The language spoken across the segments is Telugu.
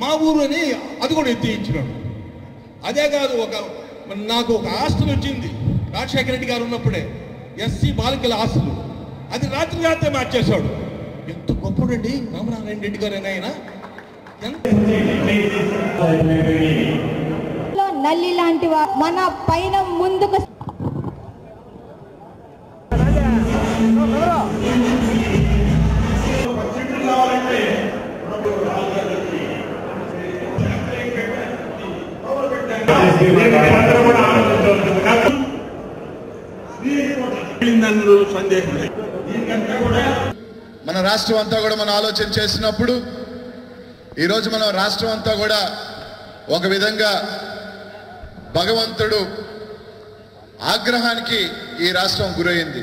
మా ఊరుని అది కూడా ఎత్తించినాడు. అదే కాదు, నాకు ఒక హాస్టల్ వచ్చింది రాజశేఖర రెడ్డి గారు ఉన్నప్పుడే, ఎస్సీ బాలికల హాస్టల్, అది రాత్రి మార్చేశాడు. ఎంత గొప్పడండి రామనారాయణ రెడ్డి గారు ఆయన. నల్లి లాంటి మన పైన ముందుకు మన రాష్ట్రం అంతా కూడా మనం ఆలోచన చేసినప్పుడు ఈరోజు మనం రాష్ట్రం అంతా కూడా ఒక విధంగా భగవంతుడు ఆగ్రహానికి ఈ రాష్ట్రం గురైంది.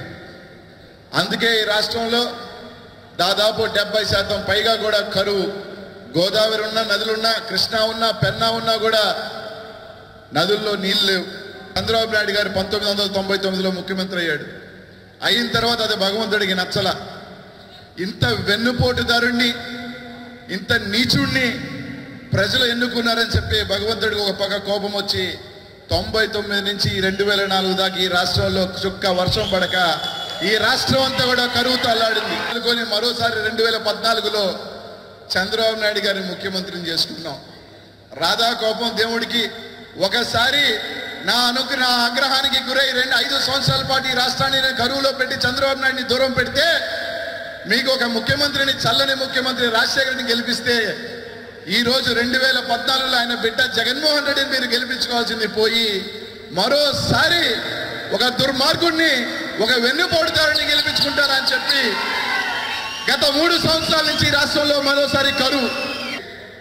అందుకే ఈ రాష్ట్రంలో దాదాపు 70% పైగా కూడా కరువు. గోదావరి ఉన్నా, నదులున్నా, కృష్ణా ఉన్నా, పెన్నా ఉన్నా కూడా నదుల్లో నీళ్ళు లేవు. చంద్రబాబు నాయుడు గారు 1999లో ముఖ్యమంత్రి అయ్యాడు. అయిన తర్వాత అది భగవంతుడికి నచ్చల. ఇంత వెన్నుపోటుదారుణ్ణి, ఇంత నీచుణ్ణి ప్రజలు ఎన్నుకున్నారని చెప్పి భగవంతుడికి ఒక పక్క కోపం వచ్చి 99 నుంచి 2004 దాకా ఈ రాష్ట్రంలో చుక్క వర్షం పడక ఈ రాష్ట్రం అంతా కూడా కరువుతో అల్లాడింది. అనుకొని మరోసారి 2014లో చంద్రబాబు నాయుడు గారిని ముఖ్యమంత్రిని చేసుకున్నాం. రాధా కోపం దేవుడికి ఒకసారి నా ఆగ్రహానికి గురై 5 సంవత్సరాల పాటు ఈ రాష్ట్రాన్ని నేను కరువులో పెట్టి చంద్రబాబు నాయుడిని దూరం పెడితే, మీకు ఒక ముఖ్యమంత్రిని, చల్లని ముఖ్యమంత్రి రాజశేఖర రెడ్డిని గెలిపిస్తే, ఈ రోజు 2014లో ఆయన బిడ్డ జగన్మోహన్ రెడ్డిని మీరు గెలిపించుకోవాల్సింది పోయి మరోసారి ఒక దుర్మార్గుడిని, ఒక వెన్నుపోటుదారుని గెలిపించుకుంటారని చెప్పి గత 3 సంవత్సరాల నుంచి రాష్ట్రంలో మరోసారి కరువు.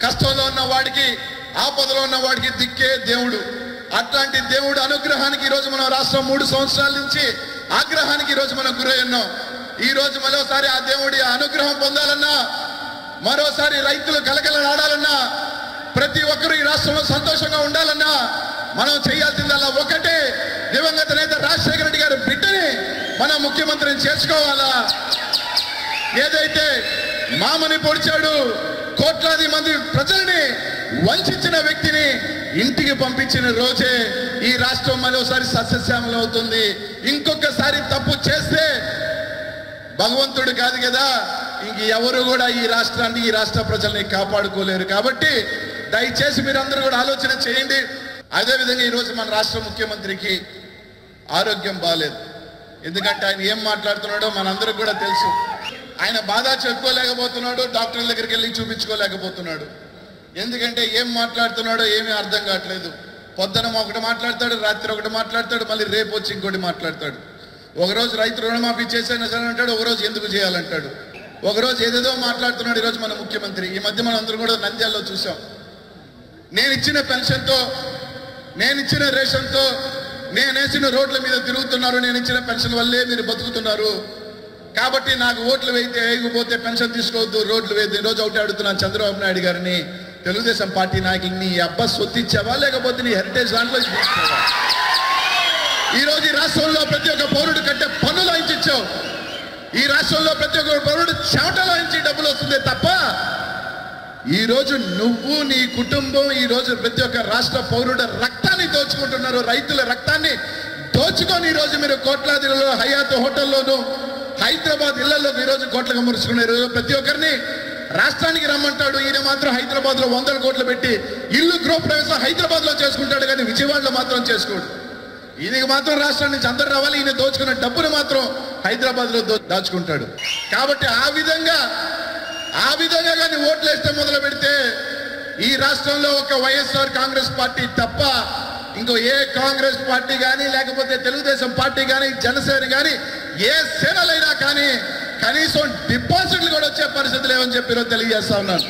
కష్టంలో ఉన్న వాడికి, ఆపదలో ఉన్న వాడికి దిక్కే దేవుడు. అట్లాంటి దేవుడు అనుగ్రహానికి ఈరోజు మనం రాష్ట్రం 3 సంవత్సరాల నుంచి ఆగ్రహానికి ఈరోజు మనం గురై ఉన్నాం. ఈ రోజు మరోసారి ఆ దేవుడి అనుగ్రహం పొందాలన్నా, మరోసారి రైతులు కలకలలాడాలన్నా, ప్రతి ఒక్కరూ ఈ రాష్ట్రంలో సంతోషంగా ఉండాలన్నా మనం చేయాల్సిందల్లా ఒకటే, దివంగత నేత రాజశేఖర రెడ్డి గారి బిడ్డని మనం ముఖ్యమంత్రిని చేసుకోవాలా. ఏదైతే మామని పొడిచాడు, కోట్లాది మంది ప్రజల్ని వంచిన వ్యక్తిని ఇంటికి పంపించిన రోజే ఈ రాష్ట్రం మరోసారి సస్యశ్యామలం అవుతుంది. ఇంకొకసారి తప్పు చేస్తే భగవంతుడు కాదు కదా, ఇంక ఎవరు కూడా ఈ రాష్ట్రాన్ని, ఈ రాష్ట్ర ప్రజల్ని కాపాడుకోలేరు. కాబట్టి దయచేసి మీరందరూ కూడా ఆలోచన చేయండి. అదేవిధంగా ఈరోజు మన రాష్ట్ర ముఖ్యమంత్రికి ఆరోగ్యం బాగాలేదు. ఎందుకంటే ఆయన ఏం మాట్లాడుతున్నాడో మనందరికి కూడా తెలుసు. ఆయన బాధ చెప్పుకోలేకపోతున్నాడు, డాక్టర్ల దగ్గరికి వెళ్ళి చూపించుకోలేకపోతున్నాడు. ఎందుకంటే ఏం మాట్లాడుతున్నాడో ఏమీ అర్థం కావట్లేదు. పొద్దున ఒకటి మాట్లాడతాడు, రాత్రి ఒకటి మాట్లాడతాడు, మళ్ళీ రేపు వచ్చి ఇంకోటి మాట్లాడతాడు. ఒకరోజు రైతు రుణమాఫీ చేశాను సరే అంటాడు, ఒకరోజు ఎందుకు చేయాలంటాడు, ఒకరోజు ఏదేదో మాట్లాడుతున్నాడు. ఈరోజు మన ముఖ్యమంత్రి ఈ మధ్య మనం అందరూ కూడా నంద్యాలలో చూసాం. నేను ఇచ్చిన పెన్షన్తో, నేను ఇచ్చిన రేషన్తో, నేను వేసిన రోడ్ల మీద తిరుగుతున్నారు, నేను ఇచ్చిన పెన్షన్ వల్లే మీరు బతుకుతున్నారు, కాబట్టి నాకు ఓట్లు వేయకపోతే పెన్షన్ తీసుకోవద్దు, రోడ్లు వేయద్దు. ఈరోజు ఒకటి అడుగుతున్నాను చంద్రబాబు నాయుడు గారిని, తెలుగుదేశం పార్టీ నాయకులు, నీ అబ్బా సొత్తు ఇచ్చావా లేకపోతే నీ హెరిటేజ్ దాంట్లో తీసుకున్నావా? ఈరోజు ఈ రాష్ట్రంలో ప్రతి ఒక్క పౌరుడు కట్టే పన్నులో ఇచ్చావు. ఈ రాష్ట్రంలో ప్రతి ఒక్క పౌరుడు చెమటలో నుంచి డబ్బులు వస్తుంది తప్ప, ఈరోజు నువ్వు, నీ కుటుంబం ఈరోజు ప్రతి ఒక్క రాష్ట్ర పౌరుడు రక్తాన్ని దోచుకుంటున్నారు. రైతుల రక్తాన్ని దోచుకొని ఈరోజు మీరు కోట్లాదిలో హయాత్ హోటల్లోనూ, హైదరాబాద్ ఇళ్లలో ఈరోజు కోట్లుగా మురుచుకున్నారు. ప్రతి ఒక్కరిని రాష్ట్రానికి రమ్మంటాడు, ఈయన మాత్రం హైదరాబాద్ లో 100 కోట్లు పెట్టి ఇల్లు గృహప్రవేశం హైదరాబాద్ లో చేసుకుంటాడు, కానీ విజయవాడలో మాత్రం చేసుకోడు. ఈయనకి మాత్రం రాష్ట్రం నుంచి అందరు రావాలి, ఈయన దోచుకున్న డబ్బును మాత్రం హైదరాబాద్ లో దాచుకుంటాడు. కాబట్టి ఆ విధంగా కానీ ఓట్లు వేస్తే మొదలు పెడితే ఈ రాష్ట్రంలో ఒక వైఎస్ఆర్ కాంగ్రెస్ పార్టీ తప్ప ఇంకో ఏ కాంగ్రెస్ పార్టీ కానీ, లేకపోతే తెలుగుదేశం పార్టీ కానీ, జనసేన కానీ, ఏ సేనలైనా కానీ కనీసం డిపాజిట్లు కూడా వచ్చే పరిస్థితి లేవని చెప్పి తెలియజేస్తా ఉన్నాను.